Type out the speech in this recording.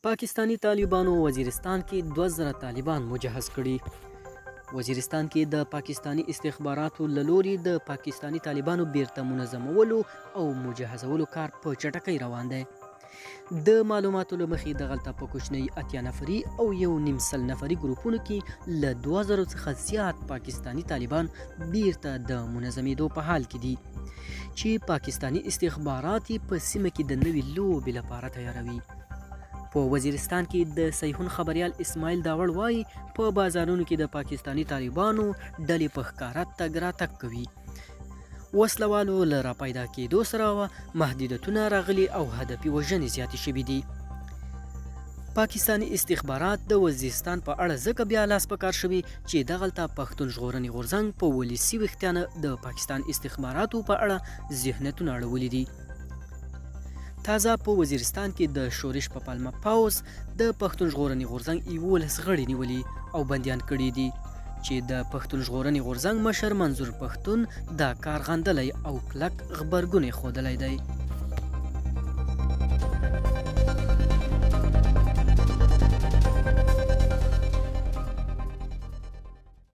پاکستانی طالبانو وزیرستان کې 2000 طالبان مجهز کړي. وزیرستان کې د پاکستانی استخباراتو له لوري د پاکستانی طالبانو بیرته منظمولو او مجهزولو کار په چټکۍ روان دی. د معلوماتو له مخې دغلته په کوچنۍ 80 نفري او 1.5 نفري ګروپونو کې له 2000 څخه زیات پاکستانی طالبان بیرته د منظمېدو په حال کې دي چې پاکستانی استخبارات په سیمه کې د نوې لوبې لپاره تیاروي. په وزیرستان کې د صیحون خبریال اسماعیل داوړ وایي په بازارونو کې د پاکستانی طالبانو ډلې په ښکاره تګ راتګ کوي. وسلوالو له راپیدا کېدو سره محدودیتونه راغلي او هدفي وژنې زیاتې شوي دي. پاکستانی استخبارات د وزیرستان په اړه ځکه بیا لاس په کار شوي چې دغلته پښتون ژغورنې غورځنګ په ولسي ویښتانه د پاکستان استخباراتو په اړه ذهنیتونه اړولي دي. تازه په وزیرستان کې د شورش په پلمه پاوز د پښتون ژغورنې غورځنګ 11 غړي نیولي او بندیان کړي دي چې د پښتون ژغورنې غورځنګ مشر منظور پښتون دا کار غندلی او کلک غبرګون یې ښودلی دی.